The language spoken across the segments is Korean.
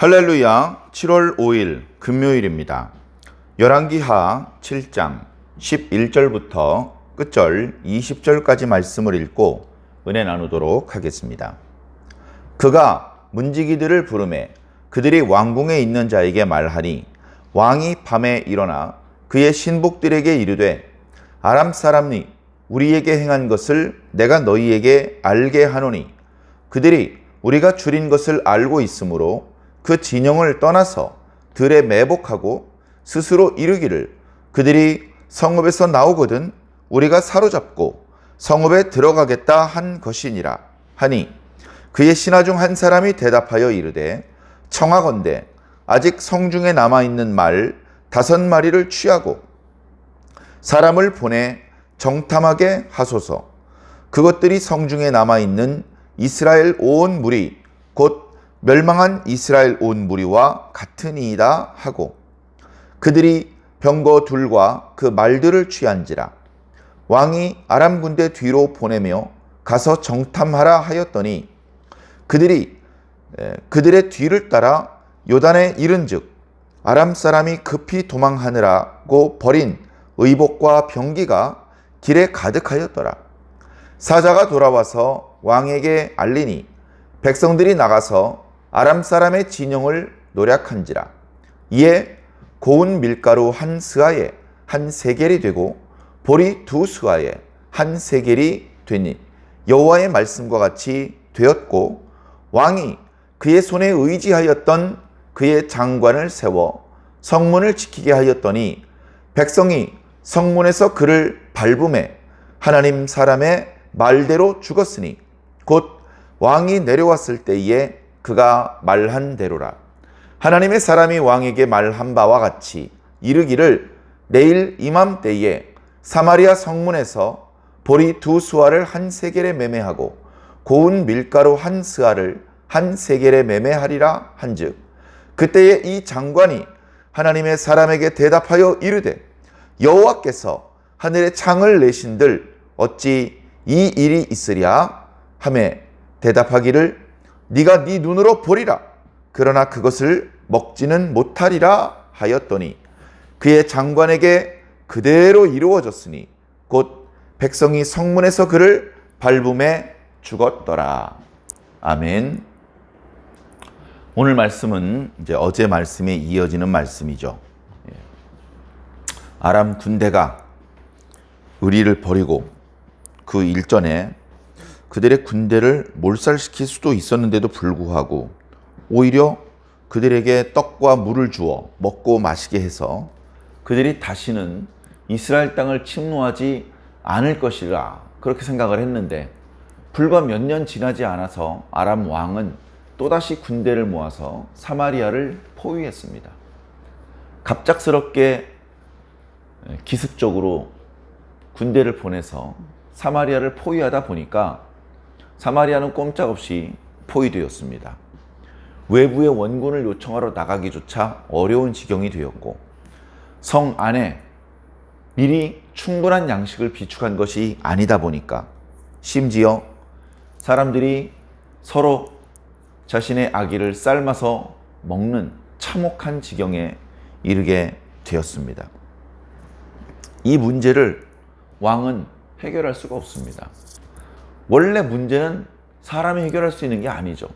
할렐루야. 7월 5일 금요일입니다. 열왕기하 7장 11절부터 끝절 20절까지 말씀을 읽고 은혜 나누도록 하겠습니다. 그가 문지기들을 부르매 그들이 왕궁에 있는 자에게 말하니 왕이 밤에 일어나 그의 신복들에게 이르되 아람 사람이 우리에게 행한 것을 내가 너희에게 알게 하노니 그들이 우리가 줄인 것을 알고 있으므로 그 진영을 떠나서 들에 매복하고 스스로 이르기를 그들이 성읍에서 나오거든 우리가 사로잡고 성읍에 들어가겠다 한 것이니라 하니 그의 신하 중 한 사람이 대답하여 이르되 청하건대 아직 성중에 남아있는 말 5마리를 취하고 사람을 보내 정탐하게 하소서. 그것들이 성중에 남아있는 이스라엘 온 무리 곧 멸망한 이스라엘 온 무리와 같으니이다 하고 그들이 병거 둘과 그 말들을 취한지라. 왕이 아람 군대 뒤로 보내며 가서 정탐하라 하였더니 그들이 그들의 뒤를 따라 요단에 이른즉 아람 사람이 급히 도망하느라고 버린 의복과 병기가 길에 가득하였더라. 사자가 돌아와서 왕에게 알리니 백성들이 나가서 아람 사람의 진영을 노략한지라. 이에 고운 밀가루 한 스아에 한 세겔이 되고 보리 2스아에 한 세겔이 되니 여호와의 말씀과 같이 되었고 왕이 그의 손에 의지하였던 그의 장관을 세워 성문을 지키게 하였더니 백성이 성문에서 그를 밟음에 하나님 사람의 말대로 죽었으니 곧 왕이 내려왔을 때에 그가 말한 대로라. 하나님의 사람이 왕에게 말한 바와 같이 이르기를 내일 이맘때에 사마리아 성문에서 보리 2스아를 한 세겔에 매매하고 고운 밀가루 한 스아를 한 세겔에 매매하리라 한즉 그때에 이 장관이 하나님의 사람에게 대답하여 이르되 여호와께서 하늘에 창을 내신들 어찌 이 일이 있으랴 하매 대답하기를 네가 네 눈으로 보리라. 그러나 그것을 먹지는 못하리라 하였더니 그의 장관에게 그대로 이루어졌으니 곧 백성이 성문에서 그를 밟음에 죽었더라. 아멘. 오늘 말씀은 이제 어제 말씀에 이어지는 말씀이죠. 아람 군대가 의리를 버리고 그 일전에 그들의 군대를 몰살시킬 수도 있었는데도 불구하고 오히려 그들에게 떡과 물을 주어 먹고 마시게 해서 그들이 다시는 이스라엘 땅을 침노하지 않을 것이라 그렇게 생각을 했는데 불과 몇 년 지나지 않아서 아람 왕은 또다시 군대를 모아서 사마리아를 포위했습니다. 갑작스럽게 기습적으로 군대를 보내서 사마리아를 포위하다 보니까 사마리아는 꼼짝없이 포위되었습니다. 외부의 원군을 요청하러 나가기조차 어려운 지경이 되었고 성 안에 미리 충분한 양식을 비축한 것이 아니다 보니까 심지어 사람들이 서로 자신의 아기를 삶아서 먹는 참혹한 지경에 이르게 되었습니다. 이 문제를 왕은 해결할 수가 없습니다. 원래 문제는 사람이 해결할 수 있는 게 아니죠.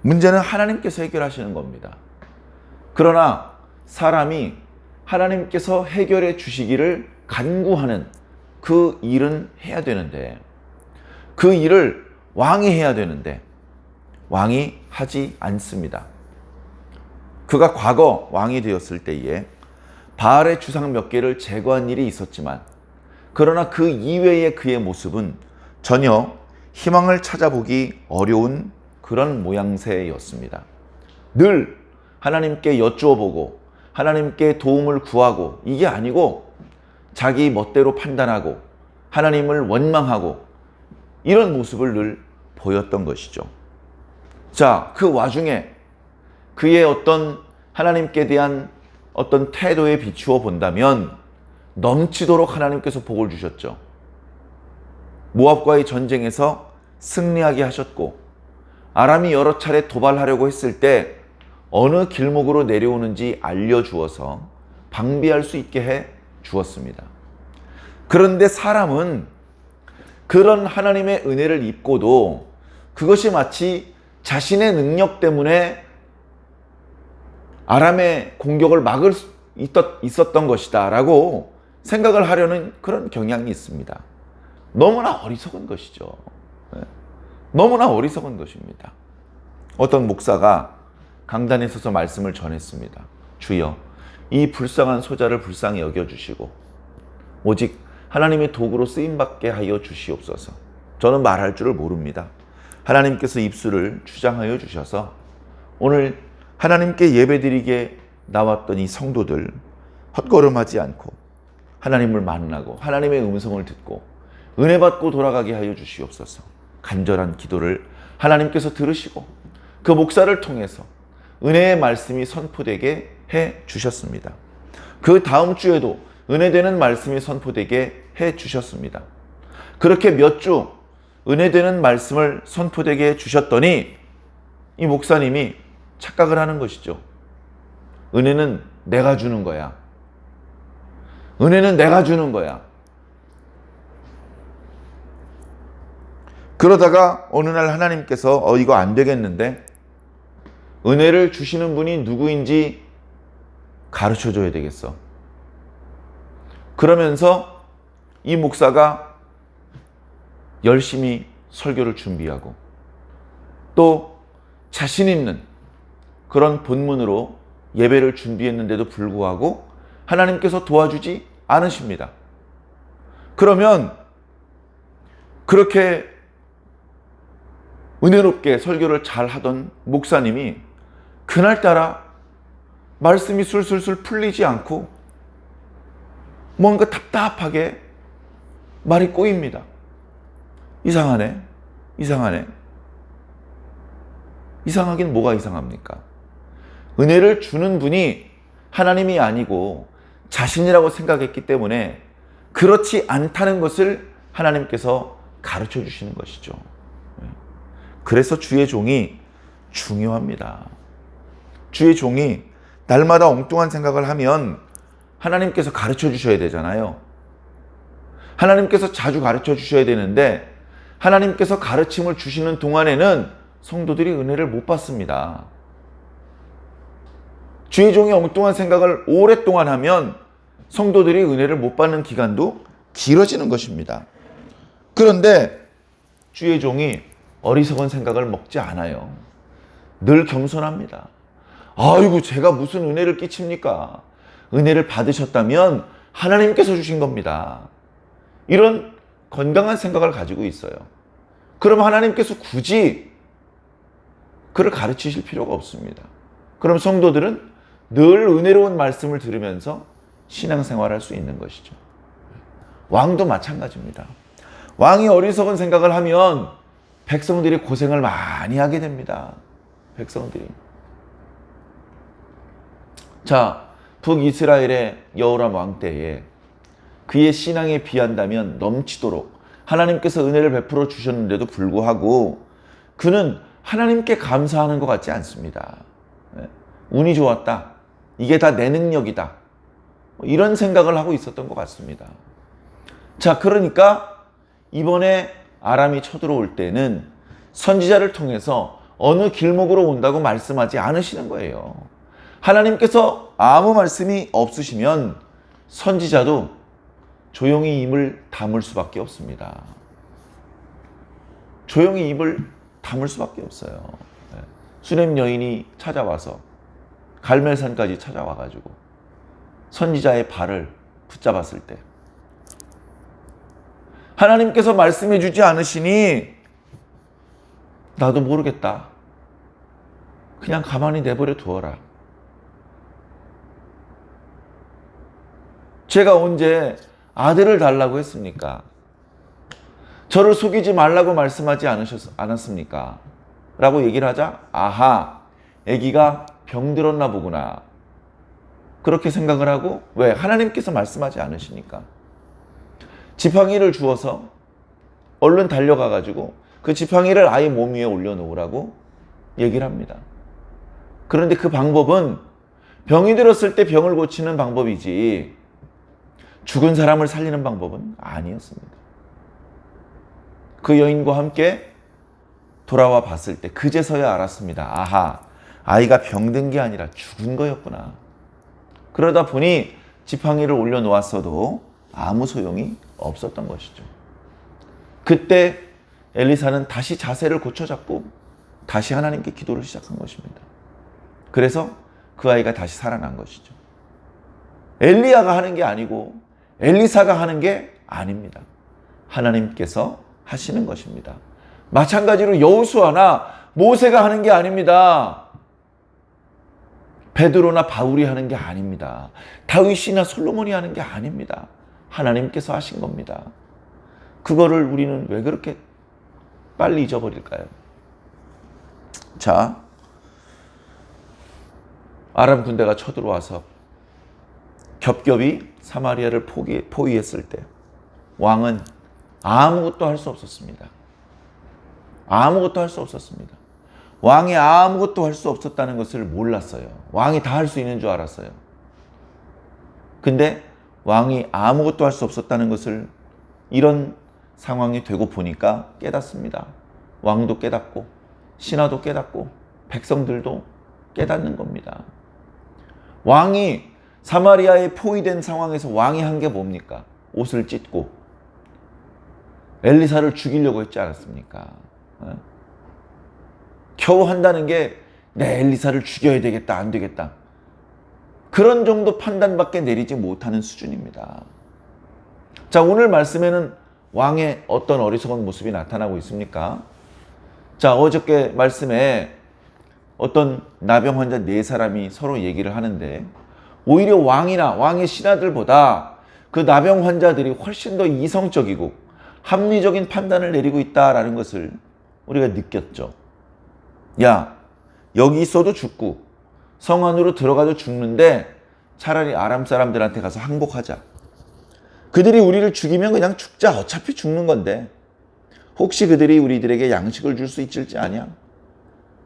문제는 하나님께서 해결하시는 겁니다. 그러나 사람이 하나님께서 해결해 주시기를 간구하는 그 일은 해야 되는데 그 일을 왕이 해야 되는데 왕이 하지 않습니다. 그가 과거 왕이 되었을 때에 바알의 주상 몇 개를 제거한 일이 있었지만 그러나 그 이외의 그의 모습은 전혀 희망을 찾아보기 어려운 그런 모양새였습니다. 늘 하나님께 여쭈어보고 하나님께 도움을 구하고 이게 아니고 자기 멋대로 판단하고 하나님을 원망하고 이런 모습을 늘 보였던 것이죠. 자, 그 와중에 그의 어떤 하나님께 대한 어떤 태도에 비추어 본다면 넘치도록 하나님께서 복을 주셨죠. 모압과의 전쟁에서 승리하게 하셨고 아람이 여러 차례 도발하려고 했을 때 어느 길목으로 내려오는지 알려주어서 방비할 수 있게 해 주었습니다. 그런데 사람은 그런 하나님의 은혜를 입고도 그것이 마치 자신의 능력 때문에 아람의 공격을 막을 수 있었던 것이다 라고 생각을 하려는 그런 경향이 있습니다. 너무나 어리석은 것이죠. 너무나 어리석은 것입니다. 어떤 목사가 강단에 서서 말씀을 전했습니다. 주여, 이 불쌍한 소자를 불쌍히 여겨주시고 오직 하나님의 도구로 쓰임받게 하여 주시옵소서. 저는 말할 줄을 모릅니다. 하나님께서 입술을 주장하여 주셔서 오늘 하나님께 예배드리게 나왔던 이 성도들 헛걸음하지 않고 하나님을 만나고 하나님의 음성을 듣고 은혜 받고 돌아가게 하여 주시옵소서. 간절한 기도를 하나님께서 들으시고 그 목사를 통해서 은혜의 말씀이 선포되게 해 주셨습니다. 그 다음 주에도 은혜되는 말씀이 선포되게 해 주셨습니다. 그렇게 몇 주 은혜되는 말씀을 선포되게 해 주셨더니 이 목사님이 착각을 하는 것이죠. 은혜는 내가 주는 거야. 은혜는 내가 주는 거야. 그러다가 어느 날 하나님께서 이거 안 되겠는데 은혜를 주시는 분이 누구인지 가르쳐 줘야 되겠어. 그러면서 이 목사가 열심히 설교를 준비하고 또 자신 있는 그런 본문으로 예배를 준비했는데도 불구하고 하나님께서 도와주지 않으십니다. 그러면 그렇게 은혜롭게 설교를 잘 하던 목사님이 그날따라 말씀이 술술술 풀리지 않고 뭔가 답답하게 말이 꼬입니다. 이상하네. 이상하긴 뭐가 이상합니까? 은혜를 주는 분이 하나님이 아니고 자신이라고 생각했기 때문에 그렇지 않다는 것을 하나님께서 가르쳐 주시는 것이죠. 그래서 주의 종이 중요합니다. 주의 종이 날마다 엉뚱한 생각을 하면 하나님께서 가르쳐 주셔야 되잖아요. 하나님께서 자주 가르쳐 주셔야 되는데 하나님께서 가르침을 주시는 동안에는 성도들이 은혜를 못 받습니다. 주의 종이 엉뚱한 생각을 오랫동안 하면 성도들이 은혜를 못 받는 기간도 길어지는 것입니다. 그런데 주의 종이 어리석은 생각을 먹지 않아요. 늘 겸손합니다. 아이고, 제가 무슨 은혜를 끼칩니까? 은혜를 받으셨다면 하나님께서 주신 겁니다. 이런 건강한 생각을 가지고 있어요. 그럼 하나님께서 굳이 그를 가르치실 필요가 없습니다. 그럼 성도들은 늘 은혜로운 말씀을 들으면서 신앙생활할 수 있는 것이죠. 왕도 마찬가지입니다. 왕이 어리석은 생각을 하면 백성들이 고생을 많이 하게 됩니다. 백성들이. 자, 북이스라엘의 여호람 왕 때에 그의 신앙에 비한다면 넘치도록 하나님께서 은혜를 베풀어 주셨는데도 불구하고 그는 하나님께 감사하는 것 같지 않습니다. 운이 좋았다. 이게 다 내 능력이다. 이런 생각을 하고 있었던 것 같습니다. 자, 그러니까 이번에 아람이 쳐들어올 때는 선지자를 통해서 어느 길목으로 온다고 말씀하지 않으시는 거예요. 하나님께서 아무 말씀이 없으시면 선지자도 조용히 입을 다물 수밖에 없습니다. 조용히 입을 다물 수밖에 없어요. 수넴 여인이 찾아와서 갈멜산까지 찾아와가지고 선지자의 발을 붙잡았을 때 하나님께서 말씀해 주지 않으시니 나도 모르겠다. 그냥 가만히 내버려 두어라. 제가 언제 아들을 달라고 했습니까? 저를 속이지 말라고 말씀하지 않았습니까? 라고 얘기를 하자, 아하, 아기가 병들었나 보구나. 그렇게 생각을 하고, 왜? 하나님께서 말씀하지 않으시니까. 지팡이를 주어서 얼른 달려가가지고 그 지팡이를 아이 몸 위에 올려놓으라고 얘기를 합니다. 그런데 그 방법은 병이 들었을 때 병을 고치는 방법이지 죽은 사람을 살리는 방법은 아니었습니다. 그 여인과 함께 돌아와 봤을 때 그제서야 알았습니다. 아하, 아이가 병든 게 아니라 죽은 거였구나. 그러다 보니 지팡이를 올려놓았어도 아무 소용이 없었던 것이죠. 그때 엘리사는 다시 자세를 고쳐잡고 다시 하나님께 기도를 시작한 것입니다. 그래서 그 아이가 다시 살아난 것이죠. 엘리야가 하는 게 아니고 엘리사가 하는 게 아닙니다. 하나님께서 하시는 것입니다. 마찬가지로 여호수아나 모세가 하는 게 아닙니다. 베드로나 바울이 하는 게 아닙니다. 다윗이나 솔로몬이 하는 게 아닙니다. 하나님께서 하신 겁니다. 그거를 우리는 왜 그렇게 빨리 잊어버릴까요? 자, 아람 군대가 쳐들어와서 겹겹이 사마리아를 포위했을 때 왕은 아무것도 할 수 없었습니다. 아무것도 할 수 없었습니다. 왕이 아무것도 할 수 없었다는 것을 몰랐어요. 왕이 다 할 수 있는 줄 알았어요. 근데 왕이 아무것도 할 수 없었다는 것을 이런 상황이 되고 보니까 깨닫습니다. 왕도 깨닫고 신하도 깨닫고 백성들도 깨닫는 겁니다. 왕이 사마리아에 포위된 상황에서 왕이 한 게 뭡니까? 옷을 찢고 엘리사를 죽이려고 했지 않았습니까? 겨우 한다는 게 내 엘리사를 죽여야 되겠다, 안 되겠다. 그런 정도 판단밖에 내리지 못하는 수준입니다. 자, 오늘 말씀에는 왕의 어떤 어리석은 모습이 나타나고 있습니까? 자, 어저께 말씀에 어떤 나병 환자 4사람이 서로 얘기를 하는데 오히려 왕이나 왕의 신하들보다 그 나병 환자들이 훨씬 더 이성적이고 합리적인 판단을 내리고 있다라는 것을 우리가 느꼈죠. 야, 여기 있어도 죽고 성 안으로 들어가도 죽는데 차라리 아람 사람들한테 가서 항복하자. 그들이 우리를 죽이면 그냥 죽자. 어차피 죽는 건데 혹시 그들이 우리들에게 양식을 줄 수 있을지 아냐?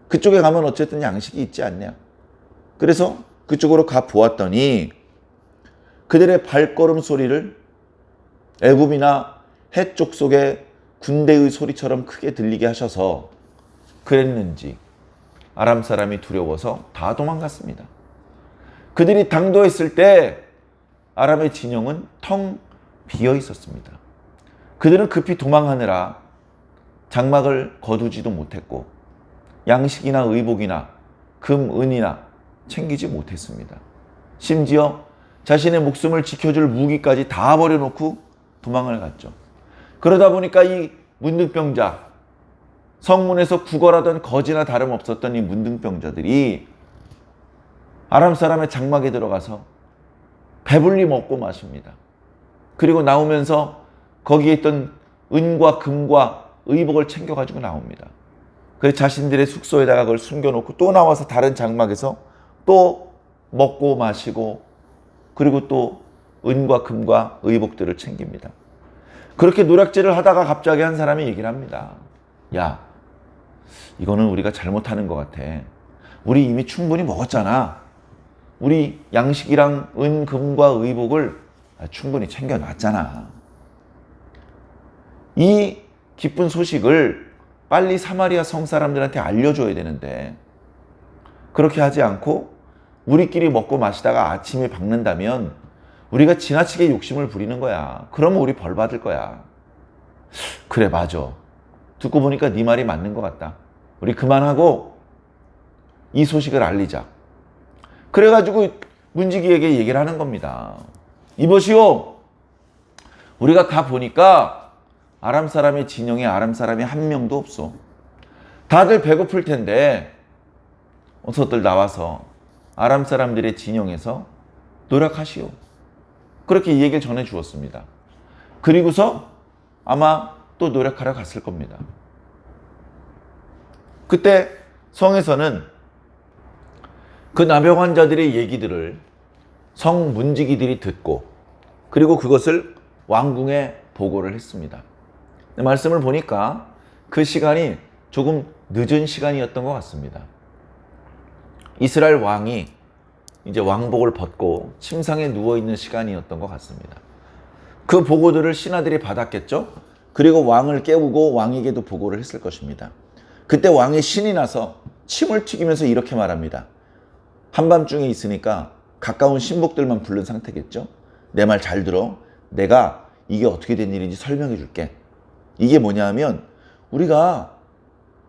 그쪽에 가면 어쨌든 양식이 있지 않냐? 그래서 그쪽으로 가 보았더니 그들의 발걸음 소리를 애굽이나 해쪽 속의 군대의 소리처럼 크게 들리게 하셔서 그랬는지 아람 사람이 두려워서 다 도망갔습니다. 그들이 당도했을 때 아람의 진영은 텅 비어 있었습니다. 그들은 급히 도망하느라 장막을 거두지도 못했고 양식이나 의복이나 금, 은이나 챙기지 못했습니다. 심지어 자신의 목숨을 지켜줄 무기까지 다 버려놓고 도망을 갔죠. 그러다 보니까 이 문둥병자, 성문에서 구걸하던 거지나 다름없었던 이 문둥병자들이 아람 사람의 장막에 들어가서 배불리 먹고 마십니다. 그리고 나오면서 거기에 있던 은과 금과 의복을 챙겨가지고 나옵니다. 그래서 자신들의 숙소에다가 그걸 숨겨놓고 또 나와서 다른 장막에서 또 먹고 마시고 그리고 또 은과 금과 의복들을 챙깁니다. 그렇게 노략질을 하다가 갑자기 한 사람이 얘기를 합니다. 야, 이거는 우리가 잘못하는 것 같아. 우리 이미 충분히 먹었잖아. 우리 양식이랑 은, 금과 의복을 충분히 챙겨놨잖아. 이 기쁜 소식을 빨리 사마리아 성 사람들한테 알려줘야 되는데 그렇게 하지 않고 우리끼리 먹고 마시다가 아침에 박는다면 우리가 지나치게 욕심을 부리는 거야. 그러면 우리 벌 받을 거야. 그래, 맞아. 듣고 보니까 네 말이 맞는 것 같다. 우리 그만하고 이 소식을 알리자. 그래가지고 문지기에게 얘기를 하는 겁니다. 이보시오, 우리가 가 보니까 아람 사람의 진영에 아람 사람이 한 명도 없어. 다들 배고플 텐데 어서들 나와서 아람 사람들의 진영에서 노력하시오. 그렇게 이 얘기를 전해 주었습니다. 그리고서 아마 또 노력하러 갔을 겁니다. 그때 성에서는 그 나병 환자들의 얘기들을 성 문지기들이 듣고 그리고 그것을 왕궁에 보고를 했습니다. 말씀을 보니까 그 시간이 조금 늦은 시간이었던 것 같습니다. 이스라엘 왕이 이제 왕복을 벗고 침상에 누워있는 시간이었던 것 같습니다. 그 보고들을 신하들이 받았겠죠? 그리고 왕을 깨우고 왕에게도 보고를 했을 것입니다. 그때 왕이 신이 나서 침을 튀기면서 이렇게 말합니다. 한밤중에 있으니까 가까운 신복들만 부른 상태겠죠? 내 말 잘 들어. 내가 이게 어떻게 된 일인지 설명해 줄게. 이게 뭐냐 하면 우리가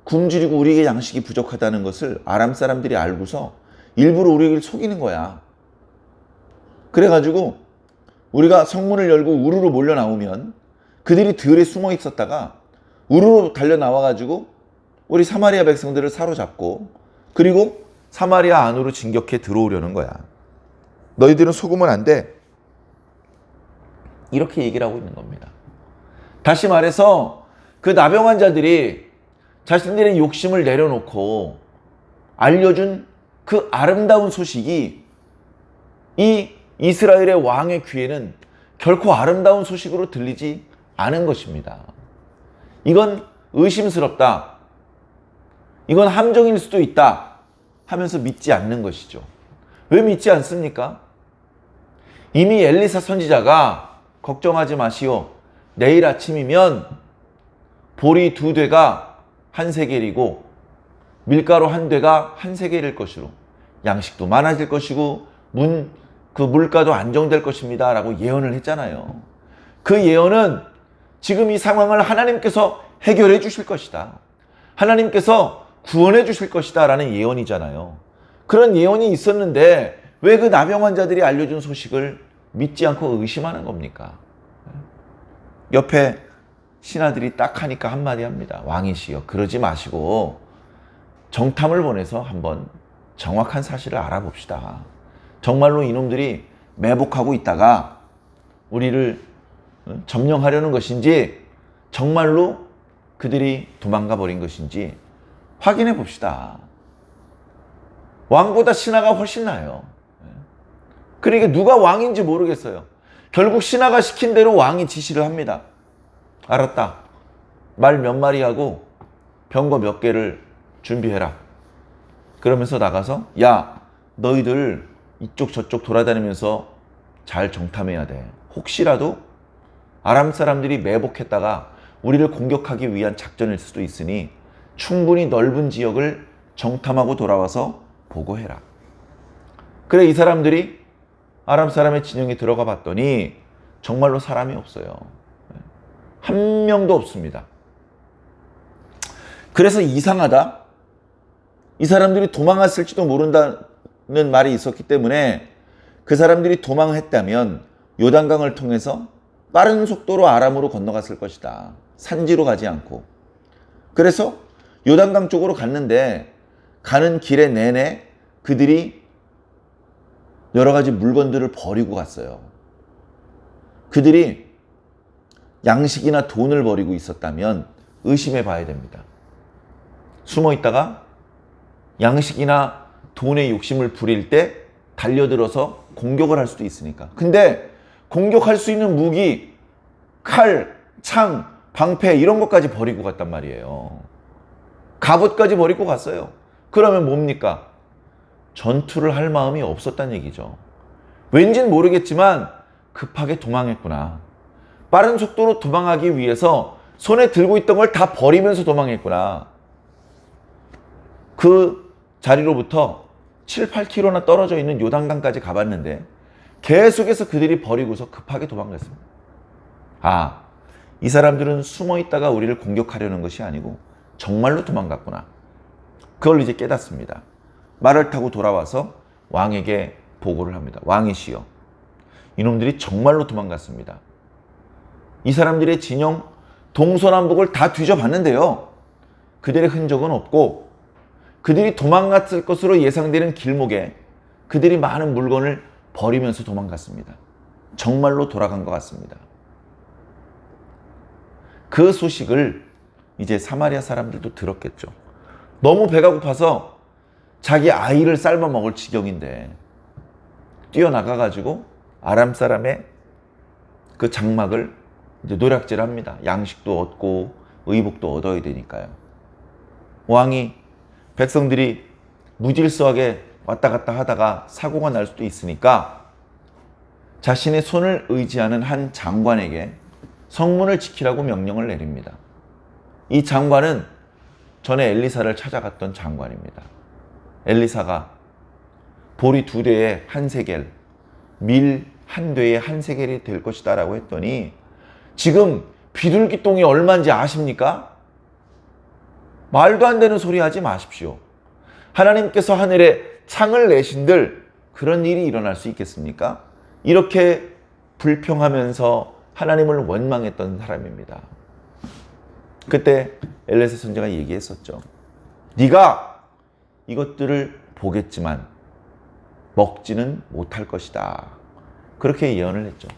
굶주리고 우리에게 양식이 부족하다는 것을 아람 사람들이 알고서 일부러 우리를 속이는 거야. 그래가지고 우리가 성문을 열고 우르르 몰려 나오면 그들이 들에 숨어 있었다가 우르르 달려 나와가지고 우리 사마리아 백성들을 사로잡고 그리고 사마리아 안으로 진격해 들어오려는 거야. 너희들은 속으면 안 돼. 이렇게 얘기를 하고 있는 겁니다. 다시 말해서 그 나병 자들이 자신들의 욕심을 내려놓고 알려준 그 아름다운 소식이 이 이스라엘의 왕의 귀에는 결코 아름다운 소식으로 들리지 않은 것입니다. 이건 의심스럽다. 이건 함정일 수도 있다 하면서 믿지 않는 것이죠. 왜 믿지 않습니까? 이미 엘리사 선지자가 걱정하지 마시오. 내일 아침이면 보리 2되가 한 세겔이고 밀가루 1되가 한 세겔일 것으로 양식도 많아질 것이고 그 물가도 안정될 것입니다 라고 예언을 했잖아요. 그 예언은 지금 이 상황을 하나님께서 해결해 주실 것이다. 하나님께서 구원해 주실 것이다 라는 예언이잖아요. 그런 예언이 있었는데 왜 그 나병 환자들이 알려준 소식을 믿지 않고 의심하는 겁니까? 옆에 신하들이 딱 하니까 한마디 합니다. 왕이시여, 그러지 마시고 정탐을 보내서 한번 정확한 사실을 알아봅시다. 정말로 이놈들이 매복하고 있다가 우리를 점령하려는 것인지 정말로 그들이 도망가 버린 것인지 확인해 봅시다. 왕보다 신하가 훨씬 나아요. 그러니까 누가 왕인지 모르겠어요. 결국 신하가 시킨 대로 왕이 지시를 합니다. 알았다. 말 몇 마리 하고 병거 몇 개를 준비해라. 그러면서 나가서 야, 너희들 이쪽 저쪽 돌아다니면서 잘 정탐해야 돼. 혹시라도 아람 사람들이 매복했다가 우리를 공격하기 위한 작전일 수도 있으니 충분히 넓은 지역을 정탐하고 돌아와서 보고해라. 그래, 이 사람들이 아람 사람의 진영에 들어가 봤더니 정말로 사람이 없어요. 한 명도 없습니다. 그래서 이상하다. 이 사람들이 도망갔을지도 모른다는 말이 있었기 때문에 그 사람들이 도망했다면 요단강을 통해서 빠른 속도로 아람으로 건너갔을 것이다. 산지로 가지 않고. 그래서 요단강 쪽으로 갔는데 가는 길에 내내 그들이 여러 가지 물건들을 버리고 갔어요. 그들이 양식이나 돈을 버리고 있었다면 의심해 봐야 됩니다. 숨어 있다가 양식이나 돈의 욕심을 부릴 때 달려들어서 공격을 할 수도 있으니까. 근데 공격할 수 있는 무기, 칼, 창, 방패 이런 것까지 버리고 갔단 말이에요. 갑옷까지 버리고 갔어요. 그러면 뭡니까? 전투를 할 마음이 없었다는 얘기죠. 왠진 모르겠지만 급하게 도망했구나. 빠른 속도로 도망하기 위해서 손에 들고 있던 걸 다 버리면서 도망했구나. 그 자리로부터 7, 8km나 떨어져 있는 요단강까지 가봤는데 계속해서 그들이 버리고서 급하게 도망갔습니다. 아, 이 사람들은 숨어 있다가 우리를 공격하려는 것이 아니고 정말로 도망갔구나. 그걸 이제 깨닫습니다. 말을 타고 돌아와서 왕에게 보고를 합니다. 왕이시여, 이놈들이 정말로 도망갔습니다. 이 사람들의 진영 동서남북을 다 뒤져봤는데요. 그들의 흔적은 없고 그들이 도망갔을 것으로 예상되는 길목에 그들이 많은 물건을 버리면서 도망갔습니다. 정말로 돌아간 것 같습니다. 그 소식을 이제 사마리아 사람들도 들었겠죠. 너무 배가 고파서 자기 아이를 삶아 먹을 지경인데 뛰어나가가지고 아람 사람의 그 장막을 이제 노략질합니다. 양식도 얻고 의복도 얻어야 되니까요. 왕이 백성들이 무질서하게 왔다 갔다 하다가 사고가 날 수도 있으니까 자신의 손을 의지하는 한 장관에게 성문을 지키라고 명령을 내립니다. 이 장관은 전에 엘리사를 찾아갔던 장관입니다. 엘리사가 보리 2대에 1세겔, 밀 1대에 1세겔이 될 것이다 라고 했더니 지금 비둘기똥이 얼마인지 아십니까? 말도 안 되는 소리 하지 마십시오. 하나님께서 하늘에 창을 내신들 그런 일이 일어날 수 있겠습니까? 이렇게 불평하면서 하나님을 원망했던 사람입니다. 그때 엘리사 선지자가 얘기했었죠. 네가 이것들을 보겠지만 먹지는 못할 것이다. 그렇게 예언을 했죠.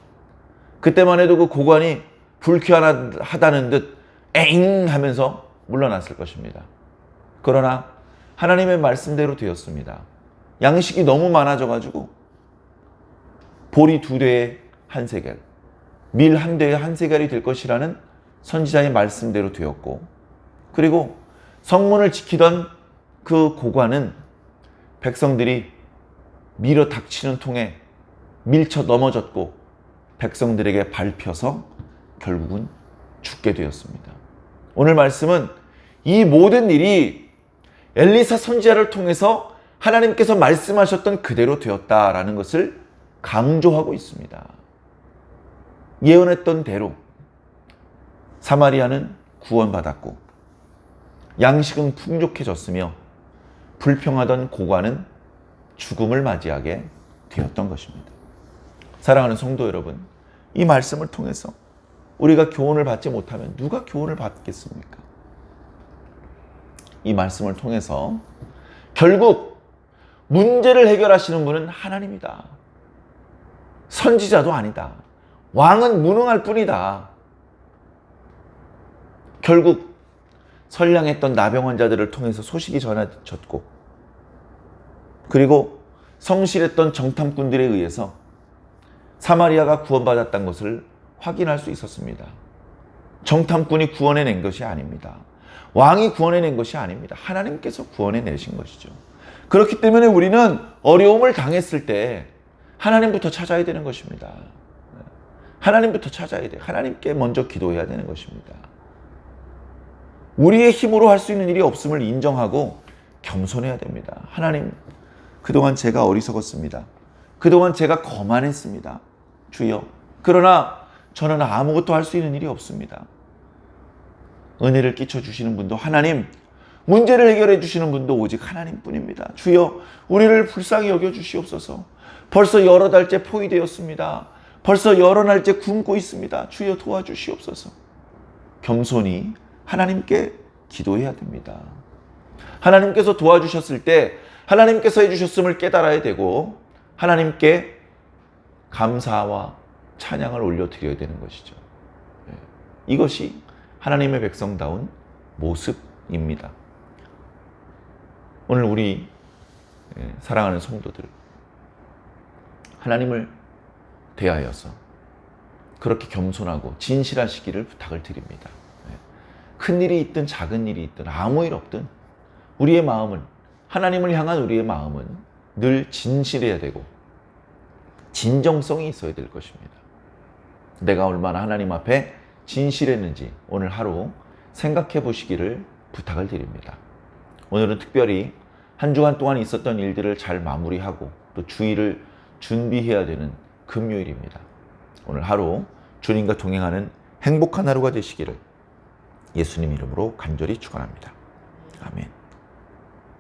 그때만 해도 그 고관이 불쾌하다는 듯 에잉 하면서 물러났을 것입니다. 그러나 하나님의 말씀대로 되었습니다. 양식이 너무 많아져가지고 보리 2대에 1세겔, 밀 1대에 1세겔이 될 것이라는 선지자의 말씀대로 되었고, 그리고 성문을 지키던 그 고관은 백성들이 밀어 닥치는 통에 밀쳐 넘어졌고 백성들에게 밟혀서 결국은 죽게 되었습니다. 오늘 말씀은 이 모든 일이 엘리사 선지자를 통해서 하나님께서 말씀하셨던 그대로 되었다라는 것을 강조하고 있습니다. 예언했던 대로 사마리아는 구원받았고 양식은 풍족해졌으며 불평하던 고관은 죽음을 맞이하게 되었던 것입니다. 사랑하는 성도 여러분, 이 말씀을 통해서 우리가 교훈을 받지 못하면 누가 교훈을 받겠습니까? 이 말씀을 통해서 결국 문제를 해결하시는 분은 하나님이다. 선지자도 아니다. 왕은 무능할 뿐이다. 결국 선량했던 나병 자들을 통해서 소식이 전해졌고, 그리고 성실했던 정탐꾼들에 의해서 사마리아가 구원받았다는 것을 확인할 수 있었습니다. 정탐꾼이 구원해낸 것이 아닙니다. 왕이 구원해낸 것이 아닙니다. 하나님께서 구원해내신 것이죠. 그렇기 때문에 우리는 어려움을 당했을 때 하나님부터 찾아야 되는 것입니다. 하나님부터 찾아야 돼요. 하나님께 먼저 기도해야 되는 것입니다. 우리의 힘으로 할 수 있는 일이 없음을 인정하고 겸손해야 됩니다. 하나님, 그동안 제가 어리석었습니다. 그동안 제가 거만했습니다. 주여, 그러나 저는 아무것도 할 수 있는 일이 없습니다. 은혜를 끼쳐주시는 분도 하나님, 문제를 해결해 주시는 분도 오직 하나님뿐입니다. 주여, 우리를 불쌍히 여겨주시옵소서. 벌써 여러 달째 포위되었습니다. 벌써 여러 날째 굶고 있습니다. 주여 도와주시옵소서. 겸손히 하나님께 기도해야 됩니다. 하나님께서 도와주셨을 때 하나님께서 해주셨음을 깨달아야 되고 하나님께 감사와 찬양을 올려드려야 되는 것이죠. 이것이 하나님의 백성다운 모습입니다. 오늘 우리 사랑하는 성도들, 하나님을 대하여서 그렇게 겸손하고 진실하시기를 부탁을 드립니다. 큰 일이 있든 작은 일이 있든 아무 일 없든 우리의 마음은, 하나님을 향한 우리의 마음은 늘 진실해야 되고 진정성이 있어야 될 것입니다. 내가 얼마나 하나님 앞에 진실했는지 오늘 하루 생각해 보시기를 부탁을 드립니다. 오늘은 특별히 한 주간 동안 있었던 일들을 잘 마무리하고 또 주일을 준비해야 되는 금요일입니다. 오늘 하루 주님과 동행하는 행복한 하루가 되시기를 예수님 이름으로 간절히 축원합니다. 아멘.